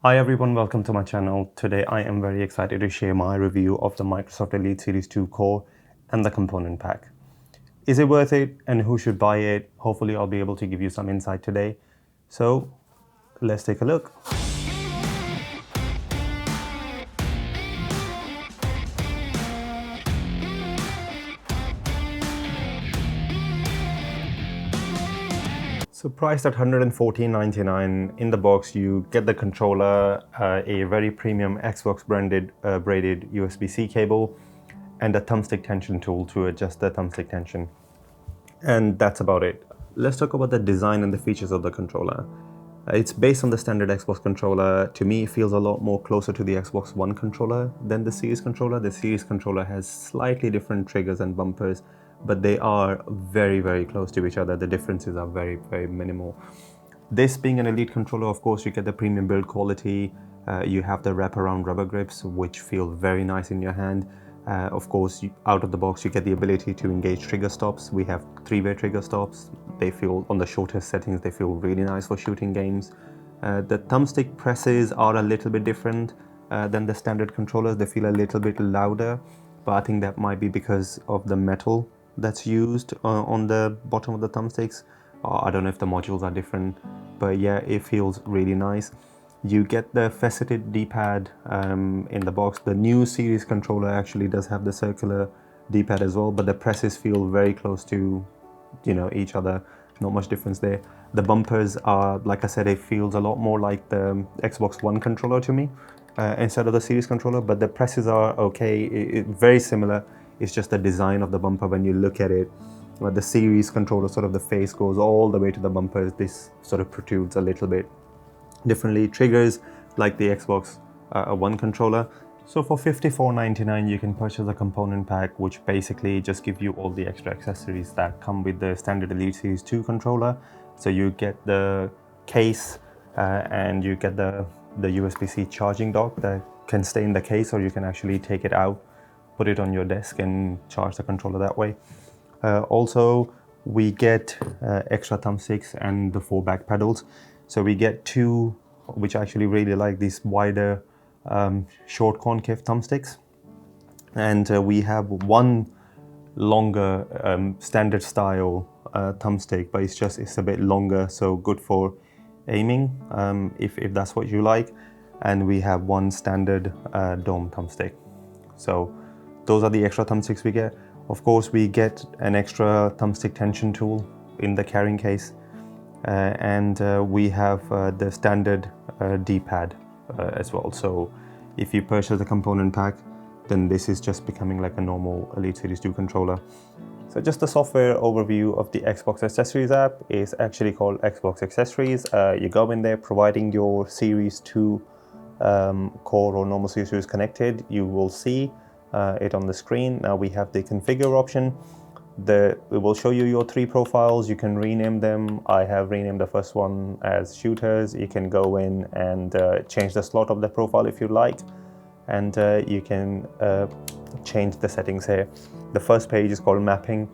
Hi everyone, welcome to my channel. Today I am very excited to share my review of the Microsoft Elite Series 2 Core and the component pack. Is it worth it and who should buy it? Hopefully I'll be able to give you some insight today. So let's take a look. So priced at $114.99 in the box, you get the controller, a very premium Xbox branded braided USB-C cable, and a thumbstick tension tool to adjust the thumbstick tension. And that's about it. Let's talk about the design and the features of the controller. It's based on the standard Xbox controller. To me, it feels a lot more closer to the Xbox One controller than the Series controller. The Series controller has slightly different triggers and bumpers, but they are very, very close to each other. The differences are very, very minimal. This being an Elite controller, of course, you get the premium build quality. You have the wraparound rubber grips, which feel very nice in your hand. Of course, out of the box, you get the ability to engage trigger stops. We have 3-way trigger stops. They feel, on the shortest settings, they feel really nice for shooting games. The thumbstick presses are a little bit different than the standard controllers. They feel a little bit louder, but I think that might be because of the metal that's used on the bottom of the thumbsticks. I don't know if the modules are different, but yeah, it feels really nice. You get the faceted D-pad in the box. The new Series controller actually does have the circular D-pad as well, but the presses feel very close to, each other. Not much difference there. The bumpers are, like I said, it feels a lot more like the Xbox One controller to me instead of the Series controller, but the presses are okay, very similar. It's just the design of the bumper when you look at it. The Series controller, sort of the face goes all the way to the bumpers. This sort of protrudes a little bit differently. Triggers like the Xbox One controller. So for $54.99 you can purchase a component pack, which basically just gives you all the extra accessories that come with the standard Elite Series 2 controller. So you get the case and you get the USB-C charging dock that can stay in the case, or you can actually take it out, put it on your desk and charge the controller that way. Also, we get extra thumbsticks and the 4 back pedals. So we get 2, which I actually really like, these wider short concave thumbsticks. And we have 1 longer standard style thumbstick, but it's a bit longer, so good for aiming if that's what you like. And we have 1 standard dome thumbstick. So those are the extra thumbsticks we get. Of course, we get an extra thumbstick tension tool in the carrying case. And we have the standard D-pad as well. So if you purchase the component pack, then this is just becoming like a normal Elite Series 2 controller. So just the software overview of the Xbox Accessories app is actually called Xbox Accessories. You go in there, providing your Series 2 Core or normal Series connected, you will see it on the screen. Now we have the configure option. It will show you your 3 profiles. You can rename them. I have renamed the first one as shooters. You can go in and change the slot of the profile if you like, and you can change the settings here. The first page is called mapping.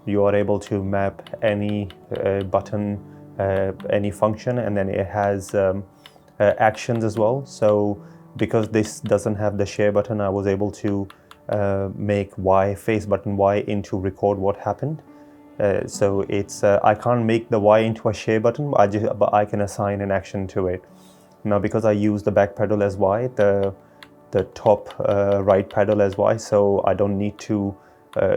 You are able to map any button, any function, and then it has actions as well. So because this doesn't have the share button, I was able to make face button Y into record what happened. So it's I can't make the Y into a share button, but I can assign an action to it. Now because I use the back pedal as Y, the top right pedal as Y, so I don't need to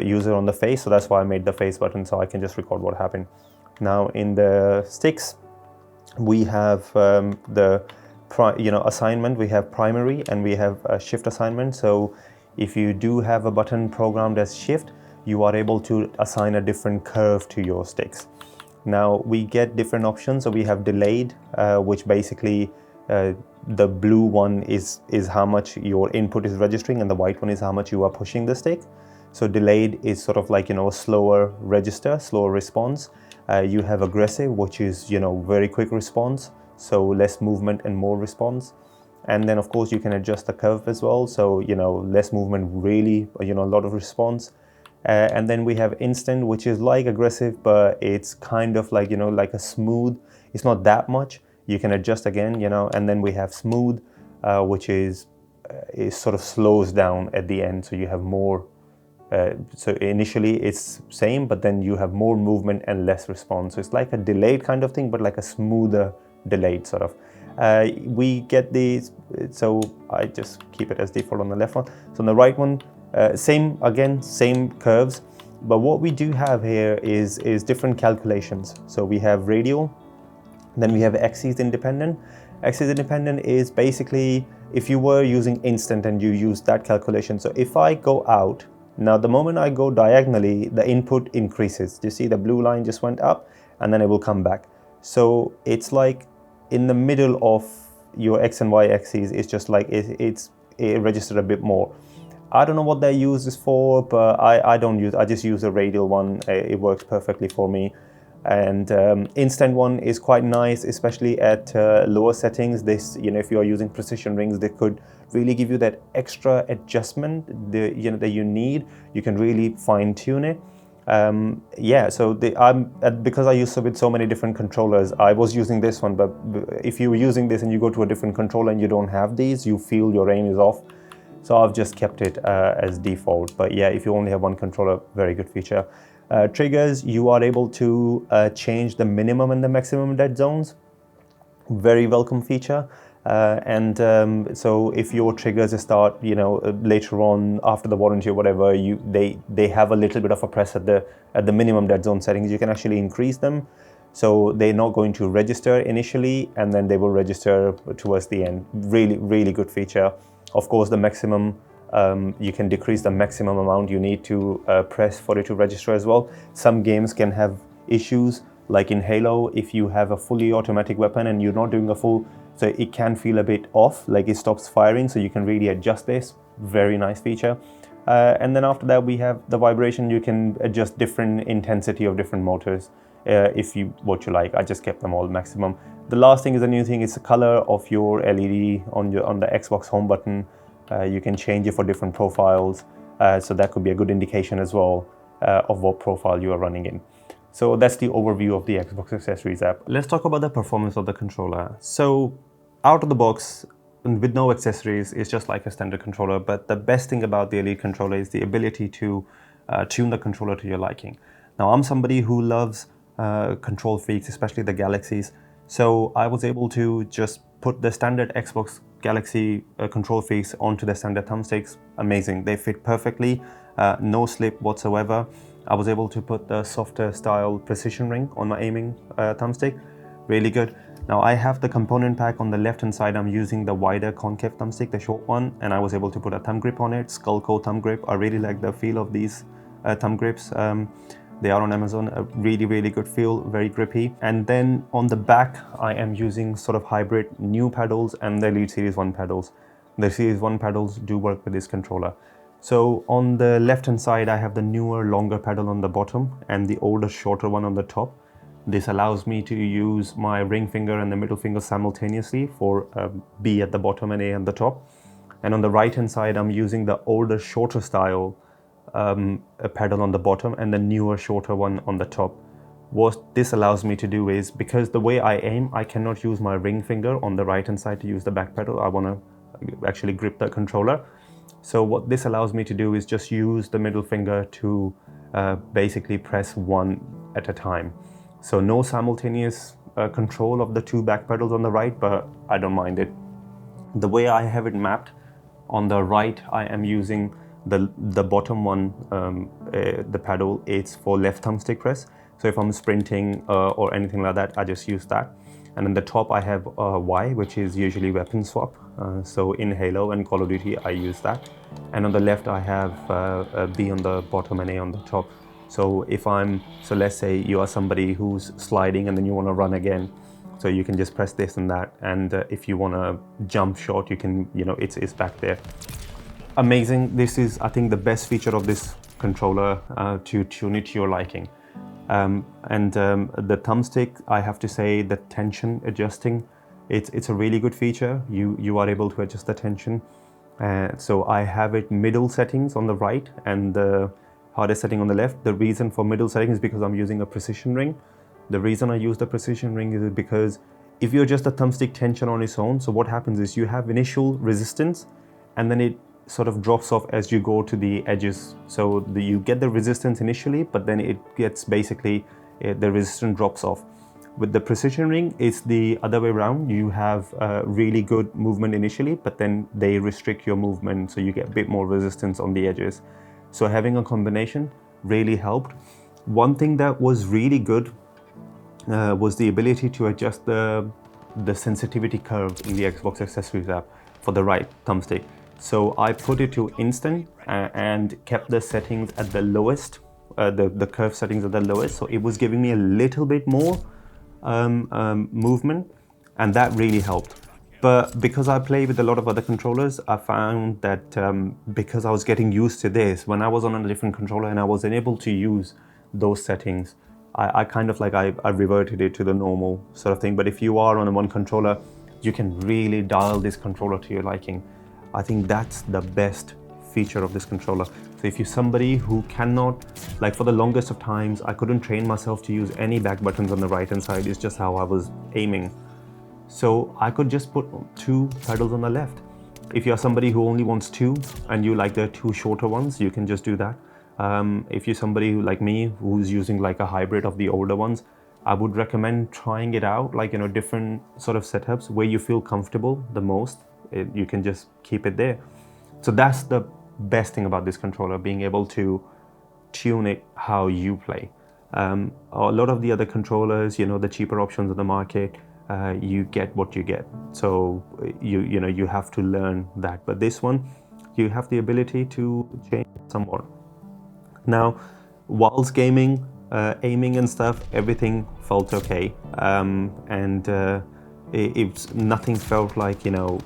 use it on the face. So that's why I made the face button, so I can just record what happened. Now in the sticks, we have the assignment. We have primary and we have a shift assignment. So if you do have a button programmed as shift, you are able to assign a different curve to your sticks. Now we get different options. So we have delayed, which basically the blue one is how much your input is registering, and the white one is how much you are pushing the stick. So delayed is sort of like, a slower register, slower response. You have aggressive, which is, very quick response, so less movement and more response. And then of course you can adjust the curve as well, so less movement, really a lot of response. And then we have instant, which is like aggressive, but it's kind of like like a smooth. It's not that much. You can adjust again, and then we have smooth, which is sort of slows down at the end, so you have more. So initially it's same, but then you have more movement and less response. So it's like a delayed kind of thing, but like a smoother delayed sort of. We get these, so I just keep it as default on the left one. So on the right one, same curves, but what we do have here is different calculations. So we have radial, then we have axis independent. Axis independent is basically if you were using instant and you use that calculation. So if I go out, now the moment I go diagonally, the input increases. Do you see the blue line just went up and then it will come back. So it's like in the middle of your X and Y axes, it's just like it registered a bit more. I don't know what they use this for, but I just use a radial one. It works perfectly for me. And instant one is quite nice, especially at lower settings. This, if you are using precision rings, they could really give you that extra adjustment that you need. You can really fine tune it. So because I use with so many different controllers, I was using this one. But if you're using this and you go to a different controller and you don't have these, you feel your aim is off. So I've just kept it as default. But yeah, if you only have one controller, very good feature. Triggers, you are able to change the minimum and the maximum dead zones. Very welcome feature. So if your triggers start, later on after the warranty or whatever, they have a little bit of a press at the minimum dead zone settings. You can actually increase them. So they're not going to register initially, and then they will register towards the end. Really, really good feature. Of course, the maximum, you can decrease the maximum amount you need to press for it to register as well. Some games can have issues, like in Halo, if you have a fully automatic weapon and you're not doing a full, so it can feel a bit off, like it stops firing, so you can really adjust this. Very nice feature. And then after that, we have the vibration. You can adjust different intensity of different motors what you like. I just kept them all maximum. The last thing is a new thing. It's the color of your LED on the Xbox home button. You can change it for different profiles. So that could be a good indication as well of what profile you are running in. So that's the overview of the Xbox Accessories app. Let's talk about the performance of the controller. So out of the box, with no accessories, it's just like a standard controller. But the best thing about the Elite controller is the ability to tune the controller to your liking. Now, I'm somebody who loves control freaks, especially the Galaxies. So I was able to just put the standard Xbox Galaxy control freaks onto the standard thumbsticks. Amazing. They fit perfectly, no slip whatsoever. I was able to put the softer style precision ring on my aiming thumbstick. Really good. Now I have the component pack on the left hand side. I'm using the wider concave thumbstick, the short one, and I was able to put a thumb grip on it, Skullco thumb grip. I really like the feel of these thumb grips. They are on Amazon, a really, really good feel, very grippy. And then on the back, I am using sort of hybrid new paddles and the Elite Series 1 paddles. The Series 1 paddles do work with this controller. So on the left-hand side, I have the newer, longer paddle on the bottom and the older, shorter one on the top. This allows me to use my ring finger and the middle finger simultaneously for B at the bottom and A at the top. And on the right-hand side, I'm using the older, shorter style a pedal on the bottom and the newer, shorter one on the top. What this allows me to do is, because the way I aim, I cannot use my ring finger on the right hand side to use the back pedal. I want to actually grip the controller. So what this allows me to do is just use the middle finger to basically press one at a time. So no simultaneous control of the two back pedals on the right, but I don't mind it. The way I have it mapped, on the right I am using the bottom one, the pedal, it's for left thumbstick press. So if I'm sprinting or anything like that, I just use that. And in the top I have Y, which is usually weapon swap. So in Halo and Call of Duty, I use that. And on the left I have B on the bottom and A on the top. So let's say you are somebody who's sliding and then you want to run again. So you can just press this and that. And if you want to jump short, you can, it's back there. Amazing. This is, I think, the best feature of this controller to tune it to your liking. The thumbstick, I have to say, the tension adjusting, it's a really good feature. You are able to adjust the tension. So I have it middle settings on the right and the hardest setting on the left. The reason for middle setting is because I'm using a precision ring. The reason I use the precision ring is because if you adjust the thumbstick tension on its own, so what happens is you have initial resistance and then it sort of drops off as you go to the edges. So you get the resistance initially, but then it gets basically, the resistance drops off. With the precision ring, it's the other way around. You have really good movement initially, but then they restrict your movement, so you get a bit more resistance on the edges. So having a combination really helped. One thing that was really good was the ability to adjust the sensitivity curve in the Xbox Accessories app for the right thumbstick. So I put it to instant and kept the settings at the lowest, the curve settings at the lowest. So it was giving me a little bit more movement, and that really helped. But because I play with a lot of other controllers, I found that because I was getting used to this, when I was on a different controller and I wasn't able to use those settings, I kind of like, I reverted it to the normal sort of thing. But if you are on a one controller, you can really dial this controller to your liking. I think that's the best feature of this controller. So if you're somebody who cannot, like for the longest of times, I couldn't train myself to use any back buttons on the right hand side. It's just how I was aiming. So I could just put 2 pedals on the left. If you're somebody who only wants 2 and you like the 2 shorter ones, you can just do that. If you're somebody who, like me, who's using like a hybrid of the older ones, I would recommend trying it out, like, you know, different sort of setups where you feel comfortable the most. You can just keep it there. So that's the best thing about this controller, being able to tune it how you play. A lot of the other controllers, you know, the cheaper options on the market, you get what you get. So you know, you have to learn that. But this one, you have the ability to change somewhat. Now, whilst gaming, aiming and stuff, everything felt okay. Nothing felt like, you know,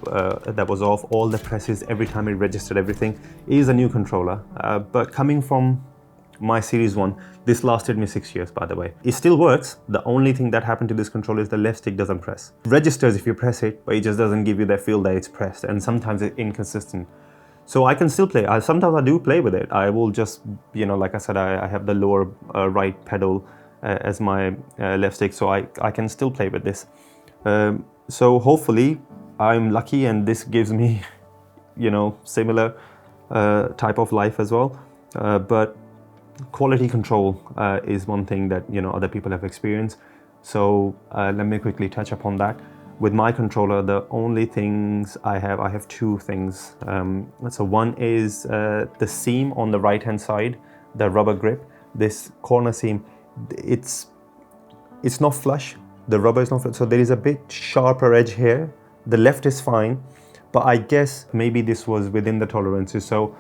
that was off. All the presses, every time it registered everything. It is a new controller, but coming from my Series 1, this lasted me 6 years, by the way. It still works. The only thing that happened to this controller is the left stick doesn't press. It registers if you press it, but it just doesn't give you that feel that it's pressed, and sometimes it's inconsistent. So I can still play. Sometimes I do play with it. I will just, you know, like I said, I have the lower right pedal as my left stick, so I can still play with this. So hopefully I'm lucky and this gives me, you know, similar type of life as well. But quality control is one thing that, you know, other people have experienced. So let me quickly touch upon that. With my controller, the only things I have 2 things. So one is the seam on the right hand side, the rubber grip. This corner seam, it's not flush. The rubber is not flush, so there is a bit sharper edge here. The left is fine, but I guess maybe this was within the tolerances. So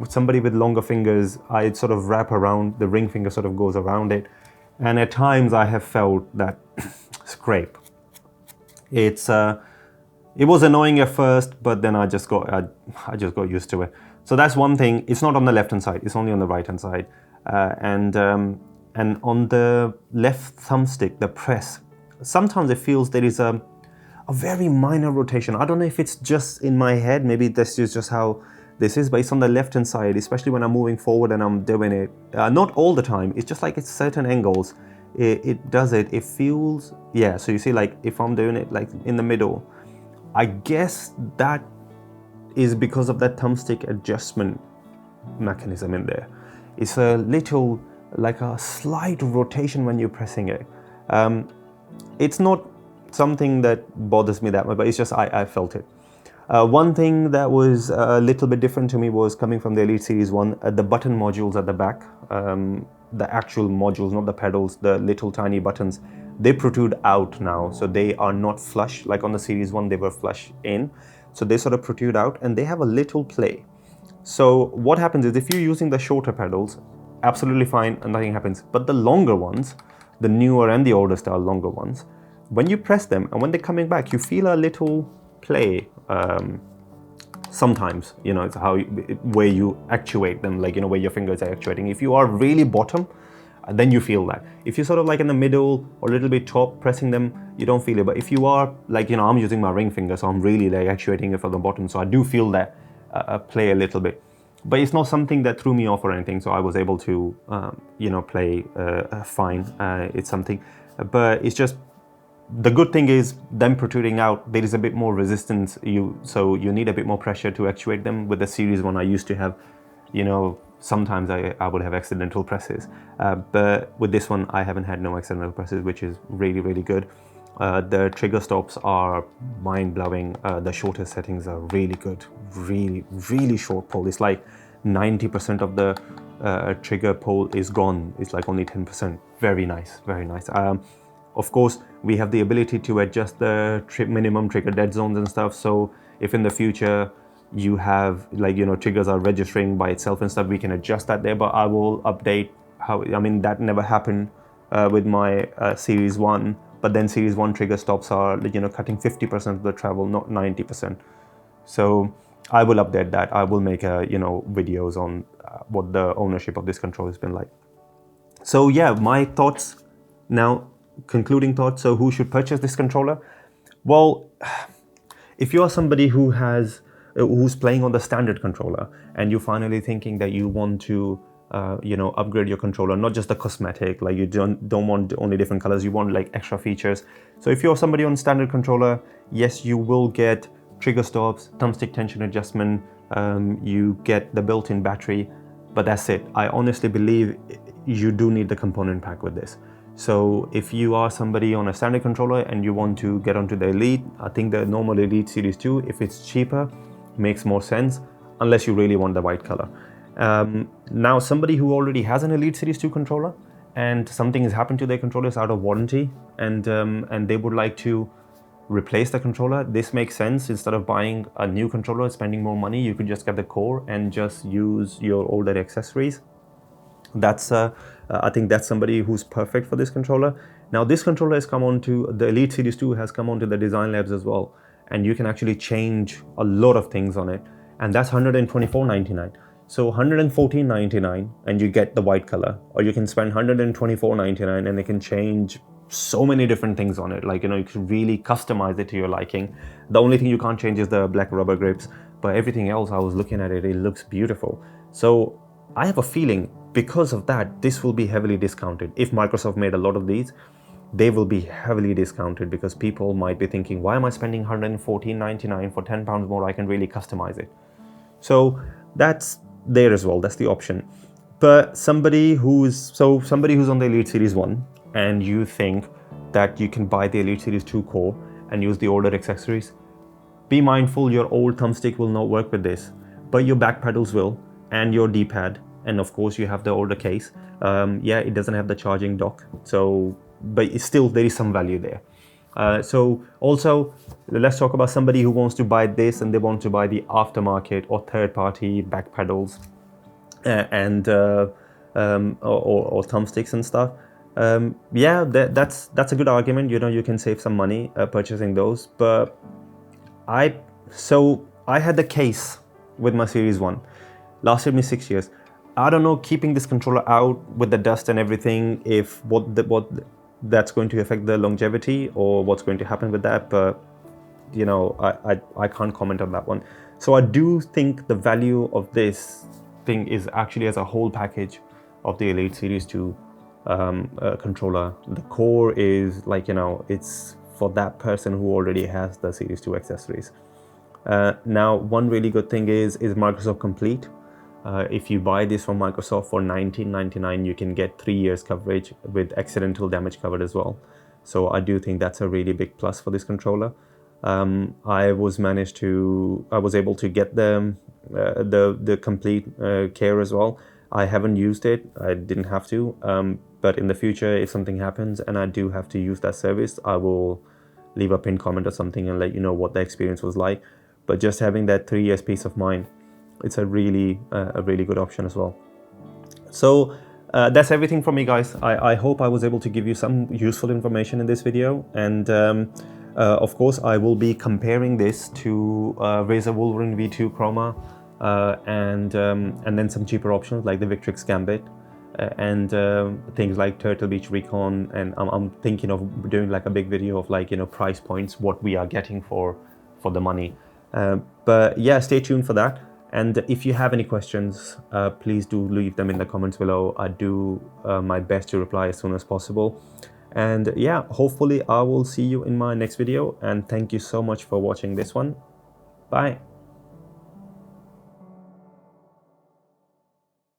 somebody with longer fingers, I sort of wrap around, the ring finger sort of goes around it. And at times I have felt that scrape. It was annoying at first, but then I just got used to it. So that's one thing. It's not on the left hand side, it's only on the right hand side. And on the left thumbstick, the press, sometimes it feels there is a very minor rotation. I don't know if it's just in my head, maybe this is just how this is, but it's on the left hand side, especially when I'm moving forward and I'm doing it. Not all the time, it's just like it's certain angles. It does it, it feels, yeah, so you see, like if I'm doing it like in the middle, I guess that is because of that thumbstick adjustment mechanism in there. It's a little, like a slight rotation when you're pressing it. It's not something that bothers me that much, but it's just I felt it. One thing that was a little bit different to me was coming from the Elite Series 1, the button modules at the back, the actual modules, not the pedals, the little tiny buttons, they protrude out now. So they are not flush, like on the Series 1, they were flush in. So they sort of protrude out and they have a little play. So what happens is if you're using the shorter pedals, absolutely fine and nothing happens. But the longer ones, the newer and the older style longer ones, when you press them and when they're coming back, you feel a little play. Sometimes, you know, it's where you actuate them, like, you know, where your fingers are actuating. If you are really bottom, then you feel that. If you're sort of like in the middle or a little bit top pressing them, you don't feel it. But if you are like, you know, I'm using my ring finger, so I'm really like actuating it from the bottom, so I do feel that play a little bit. But it's not something that threw me off or anything, so I was able to, you know, play fine. It's something, but it's just the good thing is them protruding out, there is a bit more resistance, so you need a bit more pressure to actuate them. With the Series 1 I used to have, sometimes I would have accidental presses, but with this one I haven't had no accidental presses, which is really, really good. The trigger stops are mind-blowing. The shorter settings are really good, really, really short pull. It's like 90% of the trigger pull is gone. It's like only 10%. Very nice, very nice. Of course, we have the ability to adjust the minimum trigger dead zones and stuff. So if in the future you have triggers are registering by itself and stuff, we can adjust that there. But I will update that never happened with my Series 1. But then Series 1 trigger stops are cutting 50% of the travel, not 90%. So I will update that. I will make videos on what the ownership of this controller has been like. So yeah, my thoughts now. Concluding thoughts. So who should purchase this controller? Well, if you are somebody who's playing on the standard controller and you're finally thinking that you want to upgrade your controller, not just the cosmetic, like you don't want only different colors, you want like extra features. So if you're somebody on standard controller, yes, you will get trigger stops, thumbstick tension adjustment, you get the built-in battery, but that's it. I honestly believe you do need the component pack with this. So if you are somebody on a standard controller and you want to get onto the Elite, I think the normal Elite Series 2, if it's cheaper, makes more sense, unless you really want the white color. Now, somebody who already has an Elite Series 2 controller and something has happened to their controller, it's out of warranty, and they would like to replace the controller, this makes sense. Instead of buying a new controller, spending more money, you could just get the core and just use your older accessories. That's I think that's somebody who's perfect for this controller. Now this controller has come onto the Elite Series 2 has come onto the Design Labs as well, and you can actually change a lot of things on it, and that's $124.99. So $114.99 and you get the white color, or you can spend $124.99 and they can change so many different things on it. Like you can really customize it to your liking. The only thing you can't change is the black rubber grips, but everything else, I was looking at it, it looks beautiful. So I have a feeling because of that, this will be heavily discounted. If Microsoft made a lot of these, they will be heavily discounted because people might be thinking, why am I spending $114.99 for £10 more? I can really customize it. So that's there as well. That's the option. But somebody who's on the Elite Series 1 and you think that you can buy the Elite Series 2 core and use the older accessories, be mindful your old thumbstick will not work with this, but your back pedals will, and your D-pad, and of course you have the older case. Yeah, it doesn't have the charging dock, but it's still, there is some value there. So also, let's talk about somebody who wants to buy this and they want to buy the aftermarket or third-party back pedals and or thumbsticks and stuff. Yeah, that's a good argument. You can save some money purchasing those. But I had the case with my Series 1, lasted me 6 years. I don't know, keeping this controller out with the dust and everything, if what that's going to affect the longevity or what's going to happen with that, but I can't comment on that one. So I do think the value of this thing is actually as a whole package of the Elite Series 2 controller. The core is it's for that person who already has the Series 2 accessories. Now, one really good thing is Microsoft Complete. If you buy this from Microsoft for $19.99, you can get 3 years coverage with accidental damage covered as well. So I do think that's a really big plus for this controller. I was able to get the Complete care as well. I haven't used it. I didn't have to. But in the future, if something happens and I do have to use that service, I will leave a pinned comment or something and let you know what the experience was like. But just having that 3 years peace of mind, it's a really good option as well. So that's everything from me, guys. I hope I was able to give you some useful information in this video, and of course I will be comparing this to Razer Wolverine V2 Chroma and then some cheaper options like the Victrix Gambit and things like Turtle Beach Recon, and I'm thinking of doing like a big video of price points, what we are getting for the money. But yeah, stay tuned for that. And if you have any questions, please do leave them in the comments below. I do my best to reply as soon as possible. And yeah, hopefully I will see you in my next video, and thank you so much for watching this one. Bye.